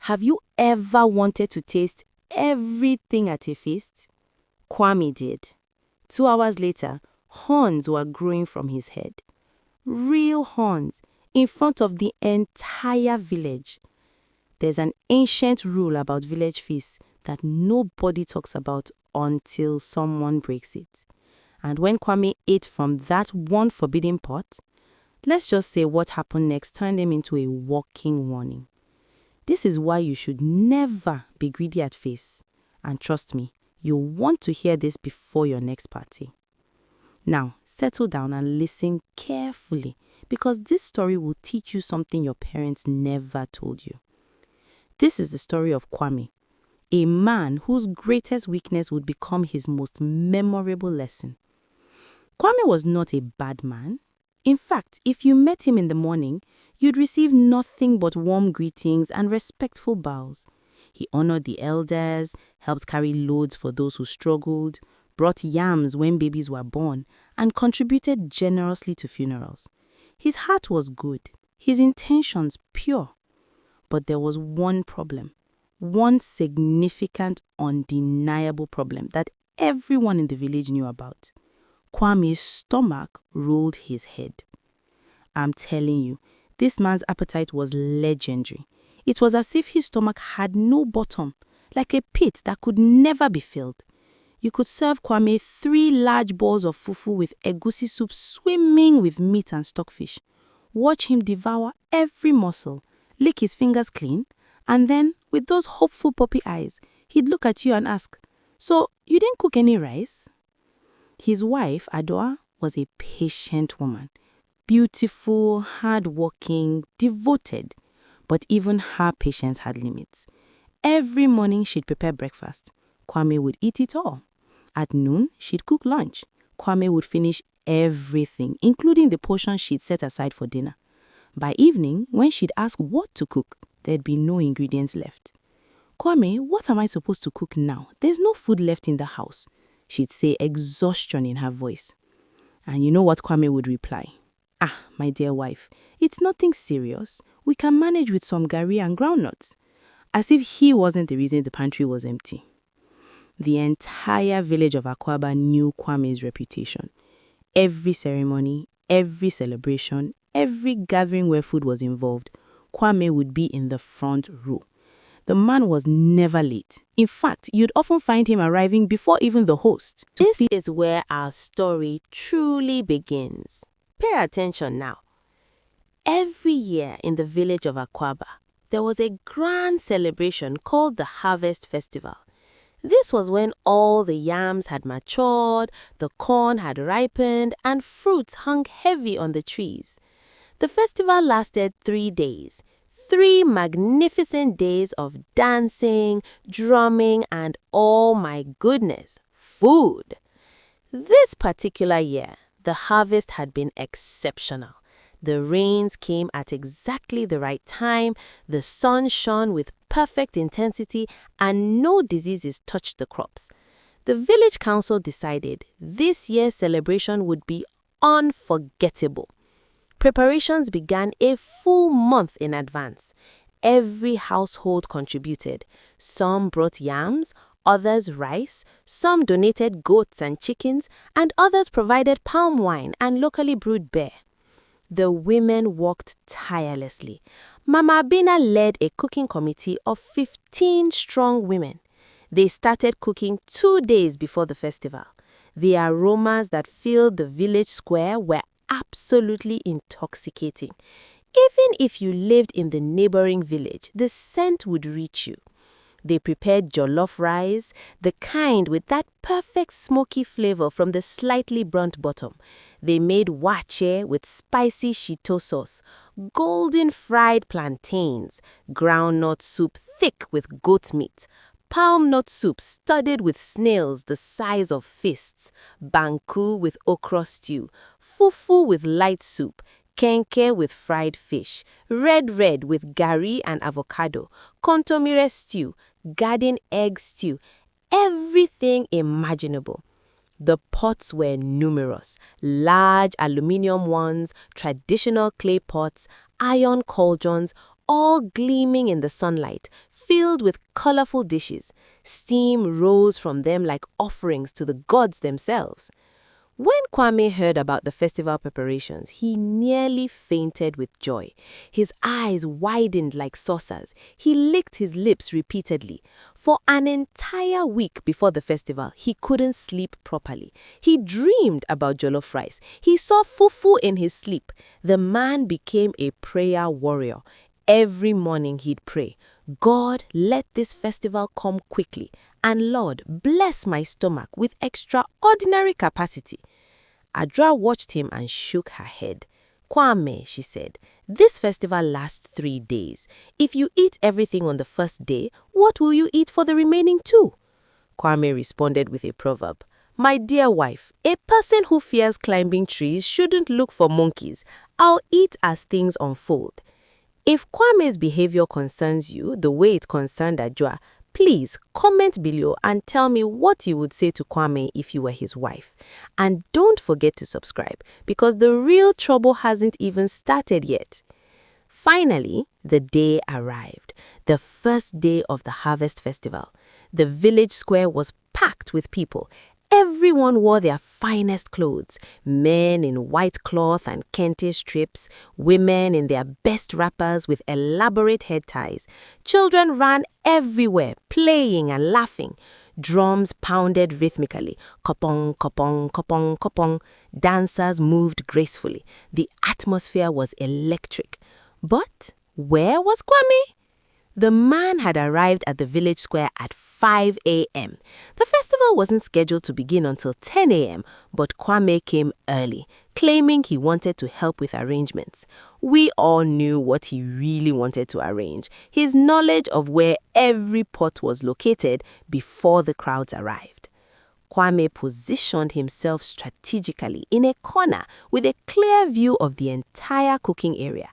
Have you ever wanted to taste everything at a feast? Kwame did. 2 hours later, horns were growing from his head. Real horns, in front of the entire village. There's an ancient rule about village feasts that nobody talks about until someone breaks it. And when Kwame ate from that one forbidden pot, let's just say what happened next turned him into a walking warning. This is why you should never be greedy at feasts. And trust me, you'll want to hear this before your next party. Now, settle down and listen carefully, because this story will teach you something your parents never told you. This is the story of Kwame, a man whose greatest weakness would become his most memorable lesson. Kwame was not a bad man. In fact, if you met him in the morning, you'd receive nothing but warm greetings and respectful bows. He honored the elders, helped carry loads for those who struggled, brought yams when babies were born, and contributed generously to funerals. His heart was good, his intentions pure. But there was one problem, one significant, undeniable problem that everyone in the village knew about. Kwame's stomach ruled his head. I'm telling you, this man's appetite was legendary. It was as if his stomach had no bottom, like a pit that could never be filled. You could serve Kwame 3 large bowls of fufu with egusi soup swimming with meat and stockfish. Watch him devour every morsel, lick his fingers clean, and then, with those hopeful puppy eyes, he'd look at you and ask, "So, you didn't cook any rice?" His wife, Adoa, was a patient woman. Beautiful, hard-working, devoted. But even her patience had limits. Every morning she'd prepare breakfast. Kwame would eat it all. At noon, she'd cook lunch. Kwame would finish everything, including the portion she'd set aside for dinner. By evening, when she'd ask what to cook, there'd be no ingredients left. "Kwame, what am I supposed to cook now? There's no food left in the house," she'd say, exhaustion in her voice. And you know what Kwame would reply? "Ah, my dear wife, it's nothing serious. We can manage with some gari and groundnuts." As if he wasn't the reason the pantry was empty. The entire village of Akwaba knew Kwame's reputation. Every ceremony, every celebration, every gathering where food was involved, Kwame would be in the front row. The man was never late. In fact, you'd often find him arriving before even the host. This is where our story truly begins. Pay attention now. Every year in the village of Akwaba, there was a grand celebration called the Harvest Festival. This was when all the yams had matured, the corn had ripened, and fruits hung heavy on the trees. The festival lasted 3 days. 3 magnificent days of dancing, drumming, and oh my goodness, food. This particular year, the harvest had been exceptional. The rains came at exactly the right time, the sun shone with perfect intensity, and no diseases touched the crops. The village council decided this year's celebration would be unforgettable. Preparations began a full month in advance. Every household contributed. Some brought yams, others rice, some donated goats and chickens, and others provided palm wine and locally brewed beer. The women worked tirelessly. Mama Abina led a cooking committee of 15 strong women. They started cooking 2 days before the festival. The aromas that filled the village square were absolutely intoxicating. Even if you lived in the neighboring village, the scent would reach you. They prepared jollof rice, the kind with that perfect smoky flavor from the slightly burnt bottom. They made wache with spicy shito sauce, golden fried plantains, groundnut soup thick with goat meat, palm nut soup studded with snails the size of fists, banku with okra stew, fufu with light soup, kenke with fried fish, red with gari and avocado, kontomire stew, garden egg stew, everything imaginable. The pots were numerous, large aluminium ones, traditional clay pots, iron cauldrons, all gleaming in the sunlight, filled with colorful dishes. Steam rose from them like offerings to the gods themselves. When Kwame heard about the festival preparations, he nearly fainted with joy. His eyes widened like saucers. He licked his lips repeatedly. For an entire week before the festival, he couldn't sleep properly. He dreamed about jollof rice. He saw fufu in his sleep. The man became a prayer warrior. Every morning he'd pray, "God, let this festival come quickly. And Lord, bless my stomach with extraordinary capacity." Adra watched him and shook her head. "Kwame," she said, "this festival lasts 3 days. If you eat everything on the first day, what will you eat for the remaining 2? Kwame responded with a proverb. "My dear wife, a person who fears climbing trees shouldn't look for monkeys. I'll eat as things unfold." If Kwame's behavior concerns you the way it concerned Adjoa, please comment below and tell me what you would say to Kwame if you were his wife. And don't forget to subscribe because the real trouble hasn't even started yet. Finally, the day arrived, the first day of the harvest festival. The village square was packed with people. Everyone wore their finest clothes, men in white cloth and kente strips, women in their best wrappers with elaborate head ties. Children ran everywhere, playing and laughing. Drums pounded rhythmically, kopong, kopong, kopong, kopong. Dancers moved gracefully. The atmosphere was electric. But where was Kwame? The man had arrived at the village square at 5 a.m. The festival wasn't scheduled to begin until 10 a.m., but Kwame came early, claiming he wanted to help with arrangements. We all knew what he really wanted to arrange, his knowledge of where every pot was located before the crowds arrived. Kwame positioned himself strategically in a corner with a clear view of the entire cooking area.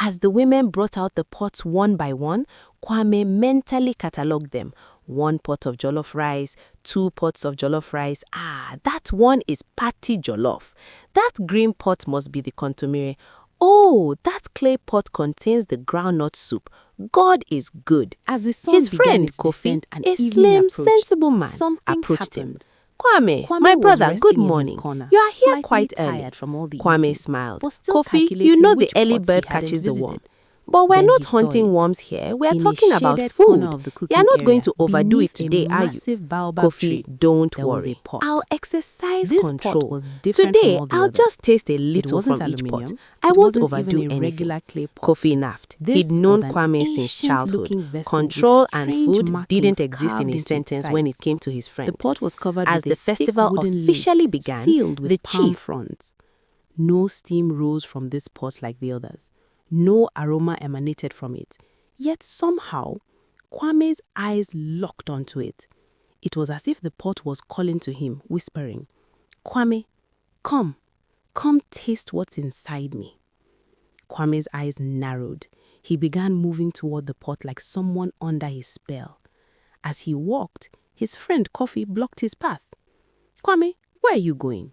As the women brought out the pots one by one, Kwame mentally catalogued them. 1 pot of jollof rice, 2 pots of jollof rice. That one is patty jollof. That green pot must be the contomere. Oh, that clay pot contains the groundnut soup. God is good. As the sun His began friend its Kofi, descent and a evening slim, approached, sensible man, something approached him. happened. Kwame, Kwame my was brother, resting good in his morning. corner, You are here slightly quite early. tired from all the Kwame eating, smiled. but still Kofi, you calculating know the which early pots he bird hadn't catches the worm. visited. But we're Then not he saw hunting it. worms here. We're In a talking about shaded food. corner of the You're cooking not going area, to overdo it beneath today, a are you? massive baobab Kofi, tree, don't there was a worry. pot. I'll exercise This control. pot was different Today, from all the I'll others. just taste a It little wasn't from each pot. aluminium. I It won't wasn't overdo even a anything. regular clay pot. Kofi laughed. This He'd known was an Kwame since childhood. ancient-looking vessel Control with and strange food markings didn't exist in carved a into its sentence when it sides. came to his friend. The pot was covered As with the a thick festival wooden officially lid, began, sealed with the palm chief fronds. No steam rose from this pot like the others. No aroma emanated from it. Yet somehow, Kwame's eyes locked onto it. It was as if the pot was calling to him, whispering, "Kwame, come taste what's inside me." Kwame's eyes narrowed. He began moving toward the pot like someone under his spell. As he walked, his friend Kofi blocked his path. "Kwame, where are you going?"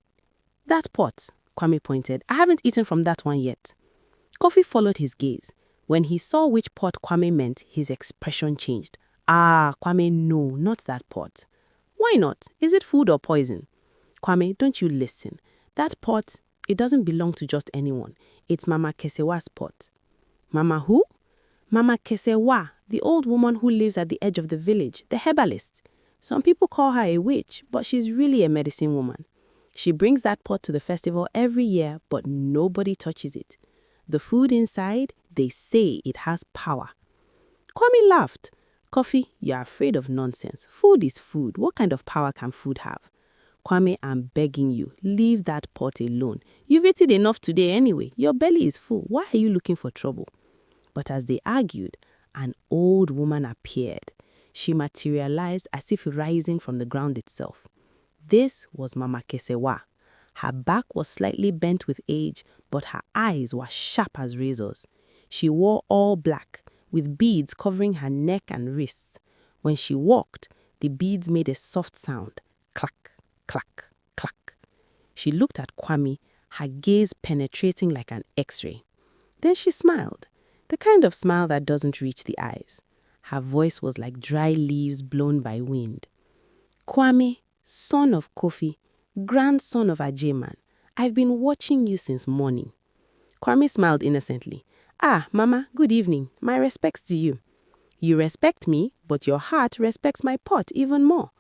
"That pot," Kwame pointed. "I haven't eaten from that one yet." Kofi followed his gaze. When he saw which pot Kwame meant, his expression changed. Kwame, no, not that pot." "Why not? Is it food or poison?" "Kwame, don't you listen. That pot, it doesn't belong to just anyone. It's Mama Kesewa's pot." "Mama who?" "Mama Kesewa, the old woman who lives at the edge of the village, the herbalist. Some people call her a witch, but she's really a medicine woman. She brings that pot to the festival every year, but nobody touches it. The food inside, they say it has power." Kwame laughed. "Kofi, you're afraid of nonsense. Food is food. What kind of power can food have?" "Kwame, I'm begging you, leave that pot alone. You've eaten enough today anyway. Your belly is full. Why are you looking for trouble?" But as they argued, an old woman appeared. She materialized as if rising from the ground itself. This was Mama Kesewa. Her back was slightly bent with age, but her eyes were sharp as razors. She wore all black, with beads covering her neck and wrists. When she walked, the beads made a soft sound, clack, clack, clack. She looked at Kwame, her gaze penetrating like an X-ray. Then she smiled, the kind of smile that doesn't reach the eyes. Her voice was like dry leaves blown by wind. Kwame, son of Kofi, grandson of Ajeman, I've been watching you since morning. Kwame smiled innocently. Ah, Mama, good evening. My respects to you. You respect me, but your heart respects my pot even more.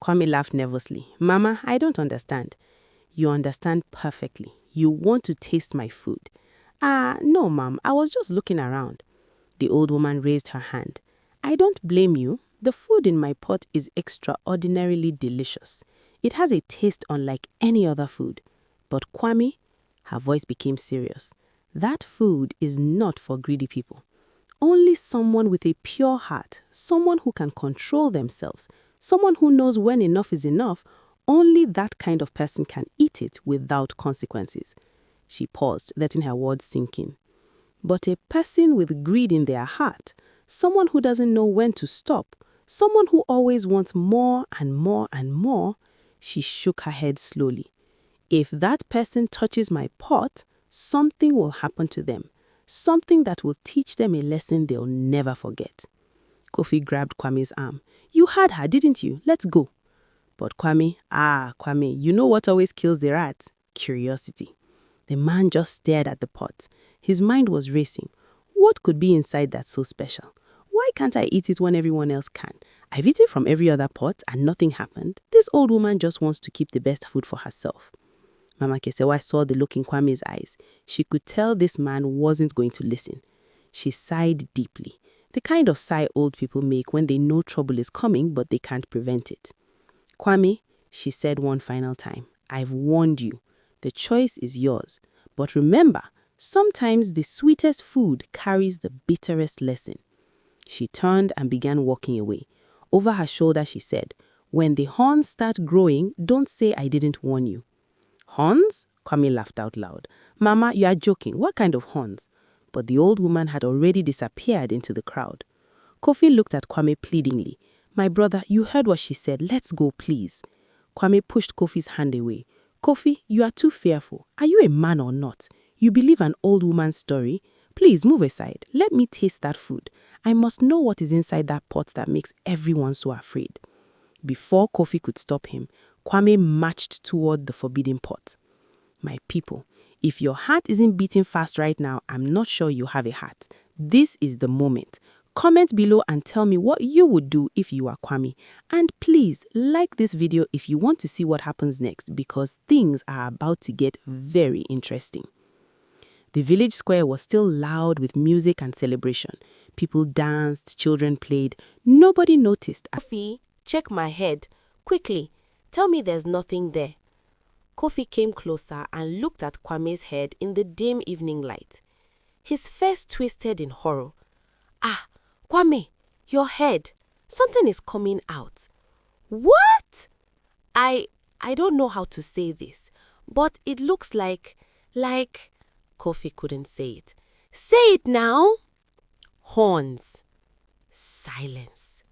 Kwame laughed nervously. Mama, I don't understand. You understand perfectly. You want to taste my food. Ah, no, Mom, I was just looking around. The old woman raised her hand. I don't blame you. The food in my pot is extraordinarily delicious. It has a taste unlike any other food. But Kwame, her voice became serious. That food is not for greedy people. Only someone with a pure heart, someone who can control themselves, someone who knows when enough is enough, only that kind of person can eat it without consequences. She paused, letting her words sink in. But a person with greed in their heart, someone who doesn't know when to stop, someone who always wants more and more and more, she shook her head slowly. If that person touches my pot, something will happen to them. Something that will teach them a lesson they'll never forget. Kofi grabbed Kwame's arm. You had her, didn't you? Let's go. But Kwame, you know what always kills the rat? Curiosity. The man just stared at the pot. His mind was racing. What could be inside that so special? Why can't I eat it when everyone else can? I've eaten from every other pot and nothing happened. This old woman just wants to keep the best food for herself. Mama Kesewa saw the look in Kwame's eyes. She could tell this man wasn't going to listen. She sighed deeply, the kind of sigh old people make when they know trouble is coming but they can't prevent it. Kwame, she said one final time, I've warned you. The choice is yours. But remember, sometimes the sweetest food carries the bitterest lesson. She turned and began walking away. Over her shoulder, she said, when the horns start growing, don't say I didn't warn you. Horns? Kwame laughed out loud. Mama, you are joking. What kind of horns? But the old woman had already disappeared into the crowd. Kofi looked at Kwame pleadingly. My brother, you heard what she said. Let's go, please. Kwame pushed Kofi's hand away. Kofi, you are too fearful. Are you a man or not? You believe an old woman's story? Please move aside. Let me taste that food. I must know what is inside that pot that makes everyone so afraid. Before Kofi could stop him, Kwame marched toward the forbidden pot. My people, if your heart isn't beating fast right now, I'm not sure you have a heart. This is the moment. Comment below and tell me what you would do if you are Kwame. And please like this video if you want to see what happens next because things are about to get very interesting. The village square was still loud with music and celebration. People danced, children played. Nobody noticed. Kofi, check my head. Quickly, tell me there's nothing there. Kofi came closer and looked at Kwame's head in the dim evening light. His face twisted in horror. Ah, Kwame, your head. Something is coming out. What? I don't know how to say this, but it looks like Kofi couldn't say it. Say it now. Horns. Silence.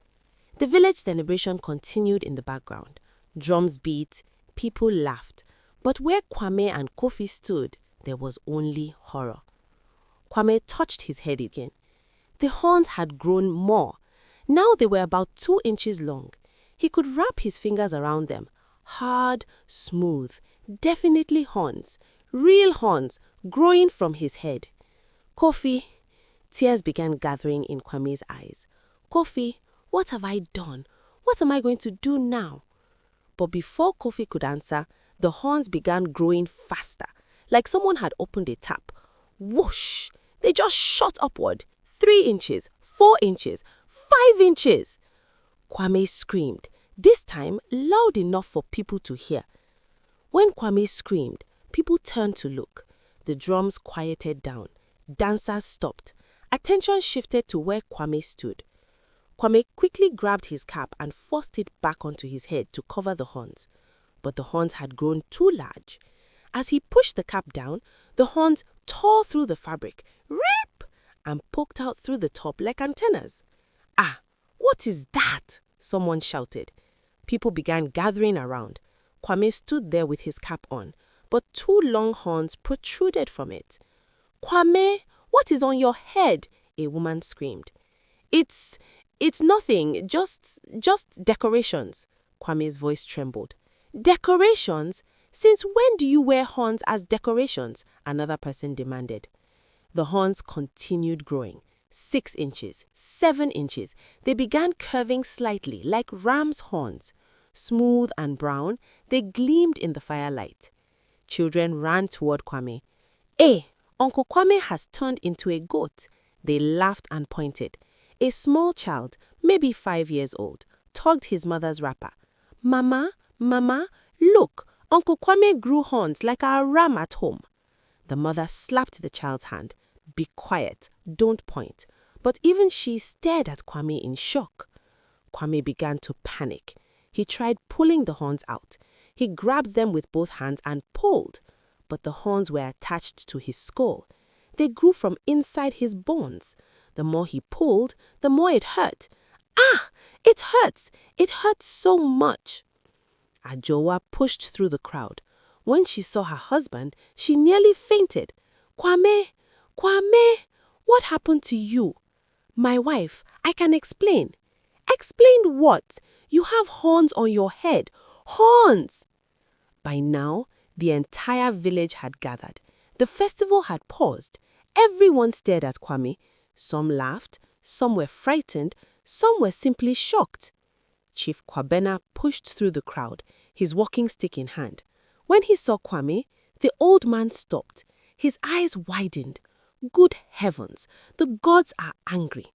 The village celebration continued in the background. Drums beat, people laughed. But where Kwame and Kofi stood, there was only horror. Kwame touched his head again. The horns had grown more. Now they were about 2 inches long. He could wrap his fingers around them. Hard, smooth, definitely horns. Real horns growing from his head. Kofi. Tears began gathering in Kwame's eyes. Kofi, what have I done? What am I going to do now? But before Kofi could answer, the horns began growing faster, like someone had opened a tap. Whoosh! They just shot upward. 3 inches, 4 inches, 5 inches. Kwame screamed, this time loud enough for people to hear. When Kwame screamed, people turned to look. The drums quieted down. Dancers stopped. Attention shifted to where Kwame stood. Kwame quickly grabbed his cap and forced it back onto his head to cover the horns. But the horns had grown too large. As he pushed the cap down, the horns tore through the fabric, rip, and poked out through the top like antennas. Ah, what is that? Someone shouted. People began gathering around. Kwame stood there with his cap on, but 2 long horns protruded from it. Kwame, what is on your head? A woman screamed. It's It's nothing, just decorations. Kwame's voice trembled. Decorations? Since when do you wear horns as decorations? Another person demanded. The horns continued growing. 6 inches, 7 inches. They began curving slightly, like ram's horns. Smooth and brown, they gleamed in the firelight. Children ran toward Kwame. "Eh, Uncle Kwame has turned into a goat." They laughed and pointed. A small child, maybe 5 years old, tugged his mother's wrapper. "Mama, Mama, look, Uncle Kwame grew horns like our ram at home." The mother slapped the child's hand. "Be quiet, don't point." But even she stared at Kwame in shock. Kwame began to panic. He tried pulling the horns out. He grabbed them with both hands and pulled. But the horns were attached to his skull. They grew from inside his bones. The more he pulled, the more it hurt. "Ah! It hurts! It hurts so much!" Ajowa pushed through the crowd. When she saw her husband, she nearly fainted. "Kwame! Kwame! What happened to you?" "My wife, I can explain." "Explain what? You have horns on your head. Horns!" By now, the entire village had gathered. The festival had paused. Everyone stared at Kwame. Some laughed, some were frightened, some were simply shocked. Chief Kwabena pushed through the crowd, his walking stick in hand. When he saw Kwame, the old man stopped. His eyes widened. Good heavens, the gods are angry.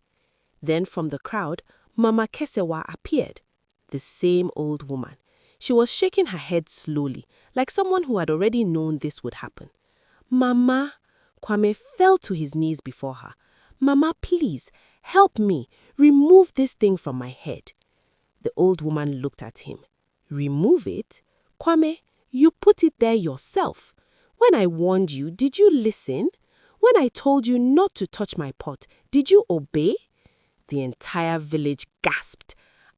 Then from the crowd, Mama Kesewa appeared. The same old woman. She was shaking her head slowly, like someone who had already known this would happen. "Mama," Kwame fell to his knees before her. "Mama, please, help me. Remove this thing from my head." The old woman looked at him. "Remove it? Kwame, you put it there yourself. When I warned you, did you listen? When I told you not to touch my pot, did you obey?" The entire village gasped.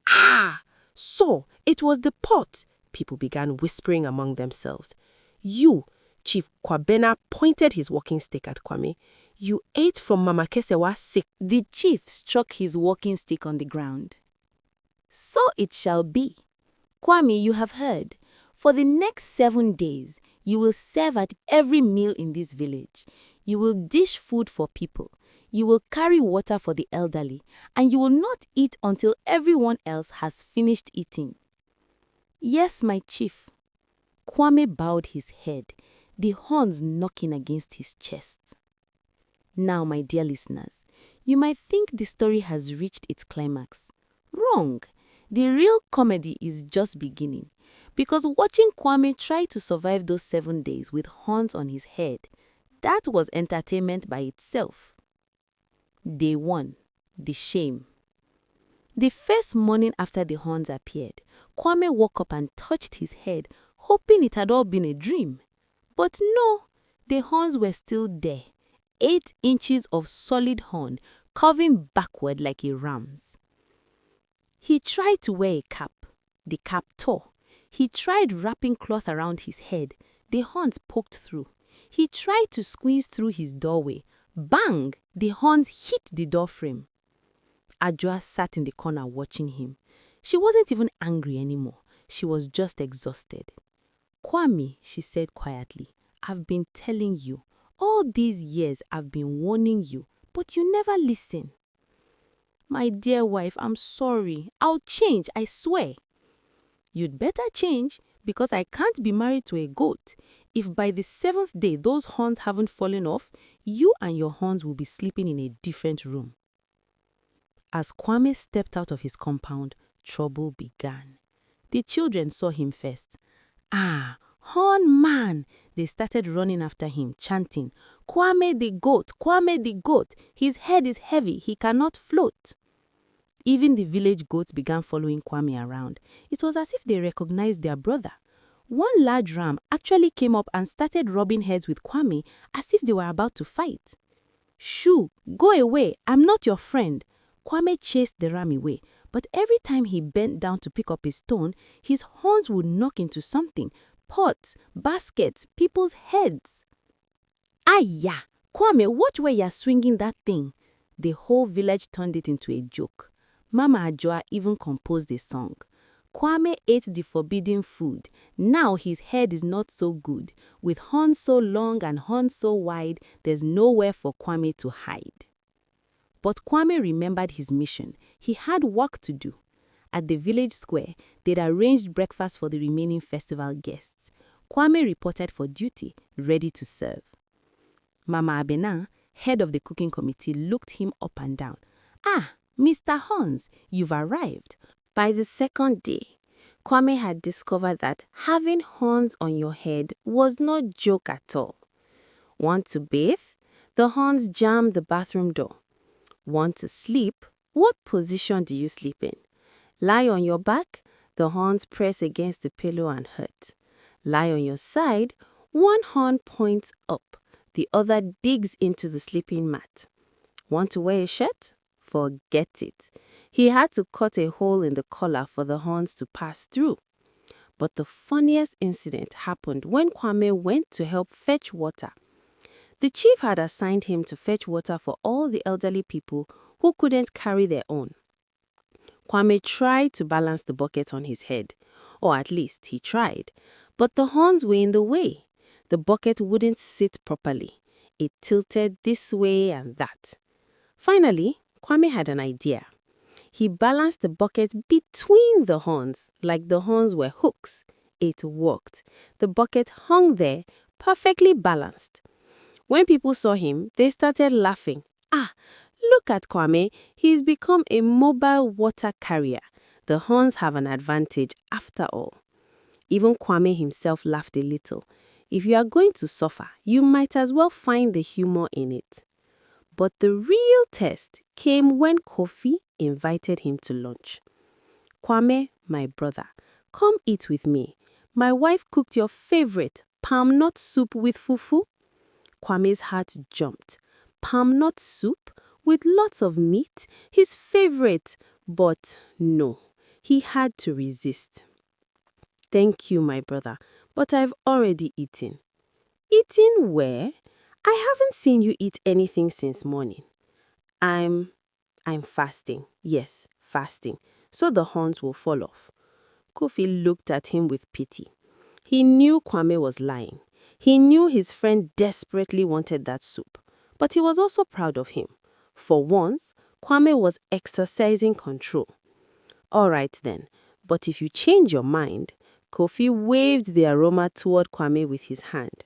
"Ah! So, it was the pot," people began whispering among themselves. "You," Chief Kwabena pointed his walking stick at Kwame, "you ate from Mama Kesewa's sick." The chief struck his walking stick on the ground. "So it shall be. Kwame, you have heard. For the next 7 days, you will serve at every meal in this village. You will dish food for people. You will carry water for the elderly, and you will not eat until everyone else has finished eating." "Yes, my chief." Kwame bowed his head, the horns knocking against his chest. Now, my dear listeners, you might think the story has reached its climax. Wrong. The real comedy is just beginning. Because watching Kwame try to survive those 7 days with horns on his head, that was entertainment by itself. Day 1. The shame. The first morning after the horns appeared, Kwame woke up and touched his head, hoping it had all been a dream. But no, the horns were still there. 8 inches of solid horn, curving backward like a ram's. He tried to wear a cap. The cap tore. He tried wrapping cloth around his head. The horns poked through. He tried to squeeze through his doorway. Bang! The horns hit the door frame. Ajwa sat in the corner watching him. She wasn't even angry anymore. She was just exhausted. "Kwame," she said quietly, "I've been telling you. All these years I've been warning you, but you never listen." "My dear wife, I'm sorry. I'll change, I swear." "You'd better change, because I can't be married to a goat. If by the 7th day those horns haven't fallen off, you and your horns will be sleeping in a different room." As Kwame stepped out of his compound, trouble began. The children saw him first. "Ah, Horn Man!" They started running after him, chanting, "Kwame the goat! Kwame the goat! His head is heavy, he cannot float." Even the village goats began following Kwame around. It was as if they recognized their brother. One large ram actually came up and started rubbing heads with Kwame as if they were about to fight. "Shoo, go away, I'm not your friend." Kwame chased the ram away, but every time he bent down to pick up a stone, his horns would knock into something. Pots, baskets, people's heads. "Aya! Kwame, watch where you're swinging that thing." The whole village turned it into a joke. Mama Ajoa even composed a song. Kwame ate the forbidden food. Now his head is not so good. With horns so long and horns so wide, there's nowhere for Kwame to hide. But Kwame remembered his mission. He had work to do. At the village square, they'd arranged breakfast for the remaining festival guests. Kwame reported for duty, ready to serve. Mama Abena, head of the cooking committee, looked him up and down. "Ah, Mr. Hans, you've arrived." By the second day, Kwame had discovered that having horns on your head was no joke at all. Want to bathe? The horns jam the bathroom door. Want to sleep? What position do you sleep in? Lie on your back? The horns press against the pillow and hurt. Lie on your side? One horn points up, the other digs into the sleeping mat. Want to wear a shirt? Forget it. He had to cut a hole in the collar for the horns to pass through. But the funniest incident happened when Kwame went to help fetch water. The chief had assigned him to fetch water for all the elderly people who couldn't carry their own. Kwame tried to balance the bucket on his head, or at least he tried, but the horns were in the way. The bucket wouldn't sit properly. It tilted this way and that. Finally, Kwame had an idea. He balanced the bucket between the horns, like the horns were hooks. It worked. The bucket hung there, perfectly balanced. When people saw him, they started laughing. "Ah, look at Kwame. He's become a mobile water carrier. The horns have an advantage after all." Even Kwame himself laughed a little. If you are going to suffer, you might as well find the humor in it. But the real test came when Kofi invited him to lunch. "Kwame, my brother, come eat with me. My wife cooked your favorite palm nut soup with fufu." Kwame's heart jumped. Palm nut soup with lots of meat, his favorite. But no, he had to resist. "Thank you, my brother, but I've already eaten." "Eaten where? I haven't seen you eat anything since morning." I'm fasting. Yes, fasting. So the horns will fall off." Kofi looked at him with pity. He knew Kwame was lying. He knew his friend desperately wanted that soup. But he was also proud of him. For once, Kwame was exercising control. "All right then, but if you change your mind," Kofi waved the aroma toward Kwame with his hand.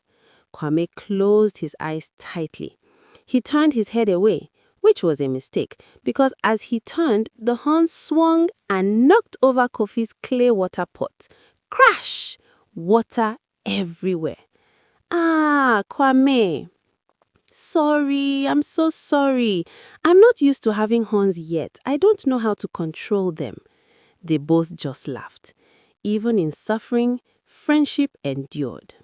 Kwame closed his eyes tightly. He turned his head away, which was a mistake, because as he turned, the horns swung and knocked over Kofi's clay water pot. Crash! Water everywhere. "Ah, Kwame." "Sorry, I'm so sorry. I'm not used to having horns yet. I don't know how to control them." They both just laughed. Even in suffering, friendship endured.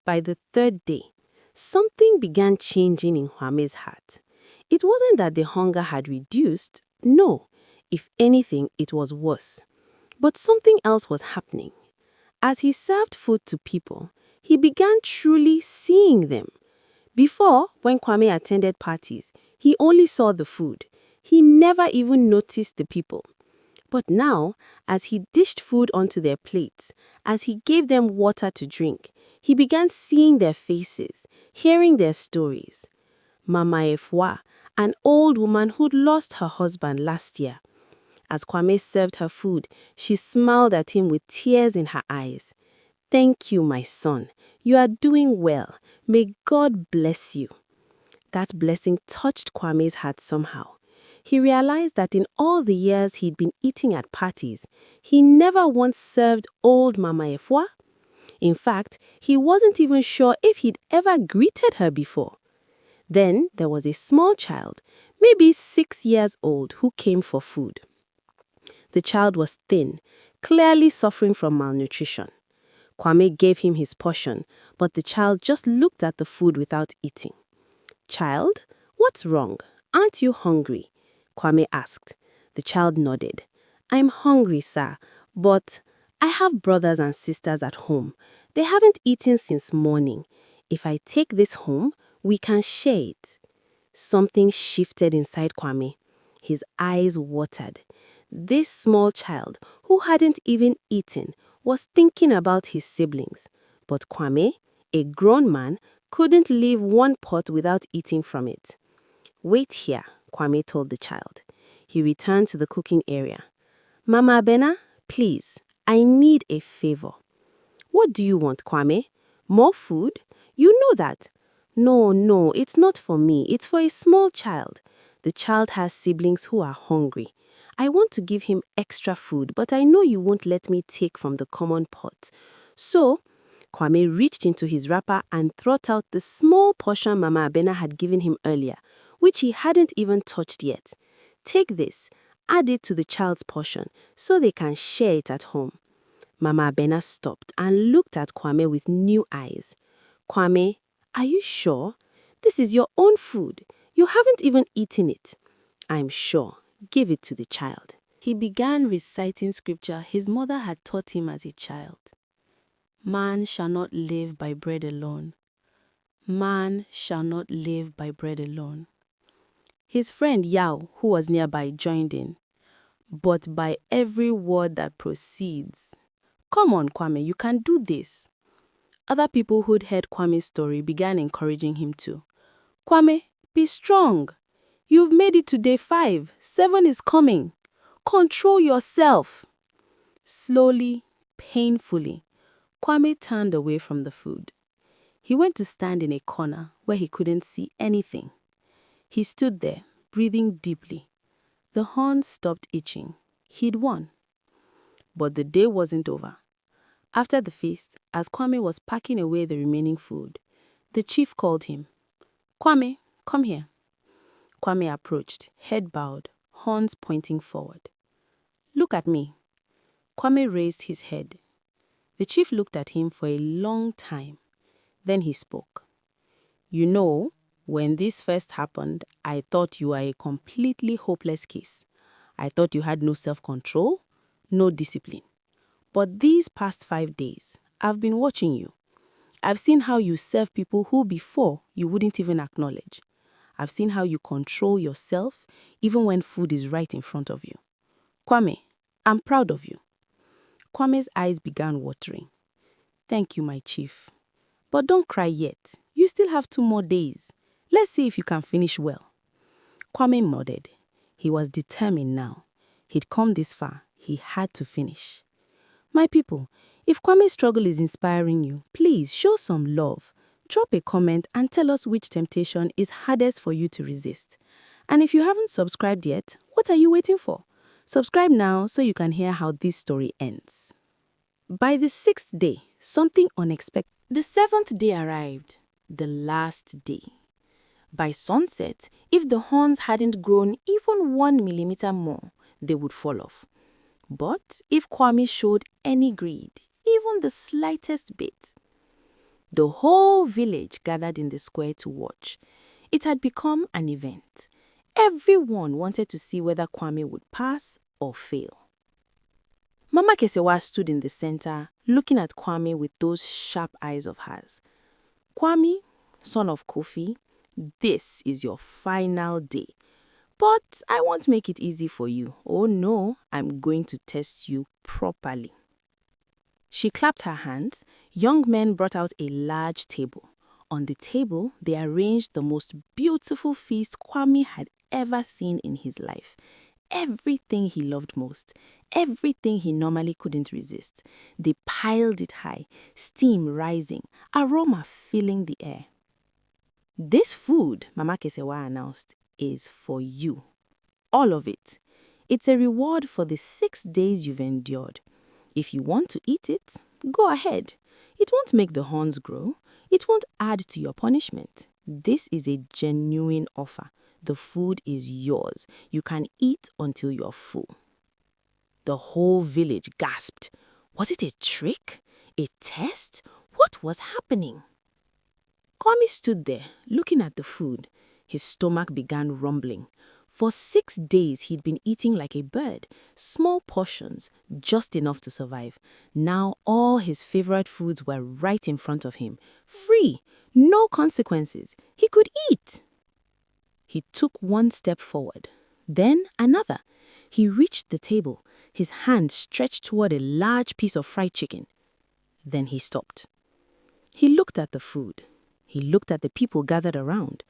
By the third day, something began changing in Kwame's heart. It wasn't that the hunger had reduced. No, if anything, it was worse. But something else was happening. As he served food to people, he began truly seeing them. Before, when Kwame attended parties, he only saw the food. He never even noticed the people. But now, as he dished food onto their plates, as he gave them water to drink, he began seeing their faces, hearing their stories. Mama Efwa, an old woman who'd lost her husband last year. As Kwame served her food, she smiled at him with tears in her eyes. "Thank you, my son. You are doing well. May God bless you." That blessing touched Kwame's heart somehow. He realized that in all the years he'd been eating at parties, he never once served old Mama Efwa. In fact, he wasn't even sure if he'd ever greeted her before. Then there was a small child, maybe 6 years old, who came for food. The child was thin, clearly suffering from malnutrition. Kwame gave him his portion, but the child just looked at the food without eating. "Child, what's wrong? Aren't you hungry?" Kwame asked. The child nodded. "I'm hungry, sir, but I have brothers and sisters at home. They haven't eaten since morning. If I take this home, we can share it." Something shifted inside Kwame. His eyes watered. This small child, who hadn't even eaten, was thinking about his siblings. But Kwame, a grown man, couldn't leave one pot without eating from it. "Wait here," Kwame told the child. He returned to the cooking area. "Mama Abena, please, I need a favor." "What do you want, Kwame? More food? You know that." No, it's not for me. It's for a small child. The child has siblings who are hungry. I want to give him extra food, but I know you won't let me take from the common pot." So, Kwame reached into his wrapper and brought out the small portion Mama Abena had given him earlier, which he hadn't even touched yet. "Take this, add it to the child's portion, so they can share it at home." Mama Abena stopped and looked at Kwame with new eyes. "Kwame, are you sure? This is your own food. You haven't even eaten it." "I'm sure. Give it to the child." He began reciting scripture his mother had taught him as a child. "Man shall not live by bread alone. Man shall not live by bread alone." His friend Yao, who was nearby, joined in. "But by every word that proceeds." "Come on, Kwame, you can do this." Other people who'd heard Kwame's story began encouraging him too. "Kwame, be strong. You've made it to day 5. 7 is coming. Control yourself." Slowly, painfully, Kwame turned away from the food. He went to stand in a corner where he couldn't see anything. He stood there, breathing deeply. The horns stopped itching. He'd won. But the day wasn't over. After the feast, as Kwame was packing away the remaining food, the chief called him. "Kwame, come here." Kwame approached, head bowed, horns pointing forward. "Look at me." Kwame raised his head. The chief looked at him for a long time. Then he spoke. "You know, when this first happened, I thought you were a completely hopeless case. I thought you had no self-control, no discipline. But these past 5 days, I've been watching you. I've seen how you serve people who before you wouldn't even acknowledge. I've seen how you control yourself even when food is right in front of you. Kwame, I'm proud of you." Kwame's eyes began watering. "Thank you, my chief. But don't cry yet. You still have 2 more days. Let's see if you can finish well." Kwame nodded. He was determined now. He'd come this far. He had to finish. My people, if Kwame's struggle is inspiring you, please show some love. Drop a comment and tell us which temptation is hardest for you to resist. And if you haven't subscribed yet, what are you waiting for? Subscribe now so you can hear how this story ends. By the 6th day, something unexpected. The 7th day arrived, the last day. By sunset, if the horns hadn't grown even 1 millimeter more, they would fall off. But if Kwame showed any greed, even the slightest bit, the whole village gathered in the square to watch. It had become an event. Everyone wanted to see whether Kwame would pass or fail. Mama Kesewa stood in the center, looking at Kwame with those sharp eyes of hers. "Kwame, son of Kofi, this is your final day. But I won't make it easy for you. Oh no, I'm going to test you properly." She clapped her hands. Young men brought out a large table. On the table, they arranged the most beautiful feast Kwame had ever seen in his life. Everything he loved most, everything he normally couldn't resist. They piled it high, steam rising, aroma filling the air. "This food," Mama Kesewa announced, "is for you. All of it. It's a reward for the 6 days you've endured. If you want to eat it, go ahead. It won't make the horns grow. It won't add to your punishment. This is a genuine offer. The food is yours. You can eat until you're full." The whole village gasped. Was it a trick? A test? What was happening? Kwame stood there, looking at the food. His stomach began rumbling. For 6 days, he'd been eating like a bird, small portions, just enough to survive. Now all his favorite foods were right in front of him, free, no consequences. He could eat. He took 1 step forward, then another. He reached the table, his hand stretched toward a large piece of fried chicken. Then he stopped. He looked at the food. He looked at the people gathered around.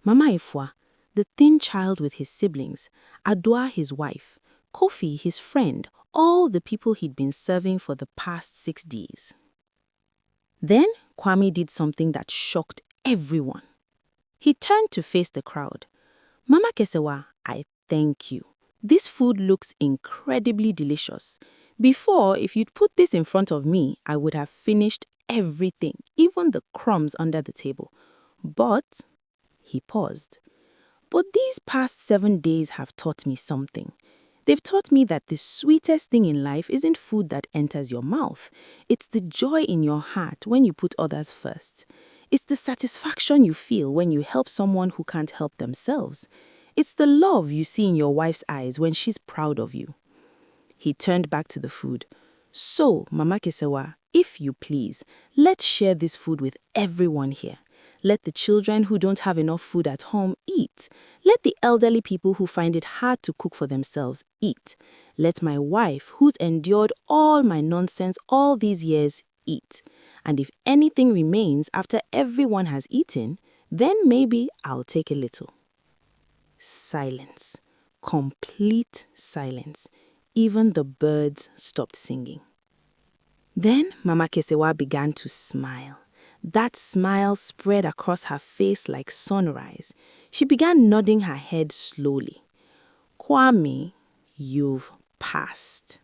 Mama Efua, the thin child with his siblings, Adwa his wife, Kofi his friend, all the people he'd been serving for the past 6 days. Then Kwame did something that shocked everyone. He turned to face the crowd. Mama Kesewa, I thank you. This food looks incredibly delicious. Before, if you'd put this in front of me, I would have finished everything, even the crumbs under the table. But, he paused. But these past 7 days have taught me something. They've taught me that the sweetest thing in life isn't food that enters your mouth. It's the joy in your heart when you put others first. It's the satisfaction you feel when you help someone who can't help themselves. It's the love you see in your wife's eyes when she's proud of you. He turned back to the food. So, Mama Kesewa, if you please, let's share this food with everyone here. Let the children who don't have enough food at home eat. Let the elderly people who find it hard to cook for themselves eat. Let my wife, who's endured all my nonsense all these years, eat. And if anything remains after everyone has eaten, then maybe I'll take a little. Silence. Complete silence. Even the birds stopped singing. Then Mama Kesewa began to smile. That smile spread across her face like sunrise. She began nodding her head slowly. Kwame, you've passed.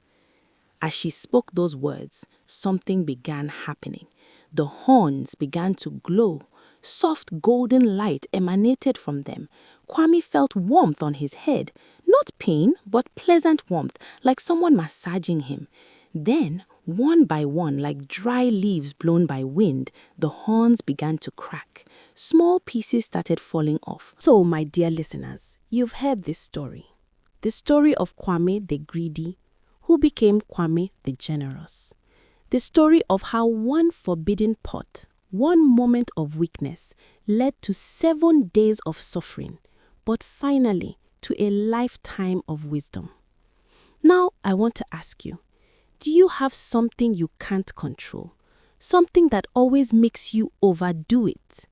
As she spoke those words, something began happening. The horns began to glow. Soft golden light emanated from them. Kwame felt warmth on his head. Not pain, but pleasant warmth, like someone massaging him. Then, one by one, like dry leaves blown by wind, the horns began to crack. Small pieces started falling off. So, my dear listeners, you've heard this story. The story of Kwame the greedy, who became Kwame the generous. The story of how one forbidden pot, one moment of weakness, led to 7 days of suffering, but finally to a lifetime of wisdom. Now, I want to ask you, do you have something you can't control? Something that always makes you overdo it?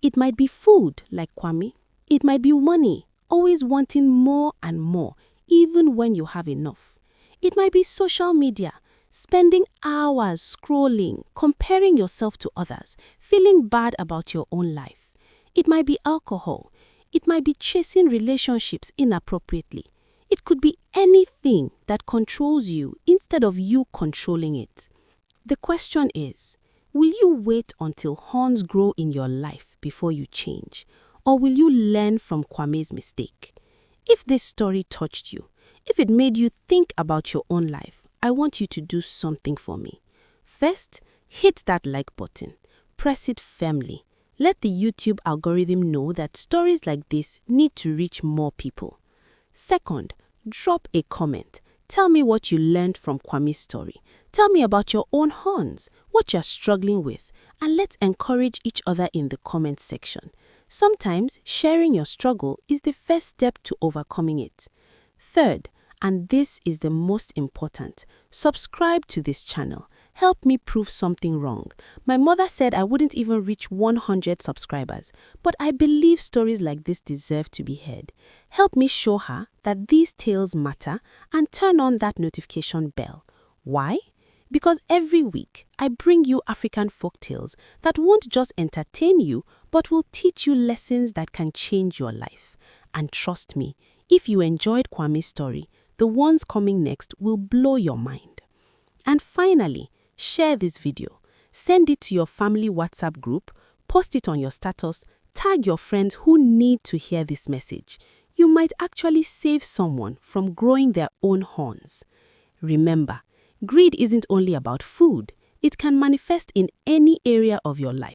It might be food, like Kwame. It might be money, always wanting more and more, even when you have enough. It might be social media, spending hours scrolling, comparing yourself to others, feeling bad about your own life. It might be alcohol. It might be chasing relationships inappropriately. It could be anything that controls you instead of you controlling it. The question is, will you wait until horns grow in your life before you change? Or will you learn from Kwame's mistake? If this story touched you, if it made you think about your own life, I want you to do something for me. First, hit that like button. Press it firmly. Let the YouTube algorithm know that stories like this need to reach more people. Second, drop a comment. Tell me what you learned from Kwame's story. Tell me about your own horns, what you're struggling with, and let's encourage each other in the comment section. Sometimes sharing your struggle is the first step to overcoming it. Third, and this is the most important, subscribe to this channel. Help me prove something wrong. My mother said I wouldn't even reach 100 subscribers, but I believe stories like this deserve to be heard. Help me show her that these tales matter and turn on that notification bell. Why? Because every week I bring you African folk tales that won't just entertain you, but will teach you lessons that can change your life. And trust me, if you enjoyed Kwame's story, the ones coming next will blow your mind. And finally, share this video. Send it to your family WhatsApp group, post it on your status, tag your friends who need to hear this message. You might actually save someone from growing their own horns. Remember, greed isn't only about food. It can manifest in any area of your life.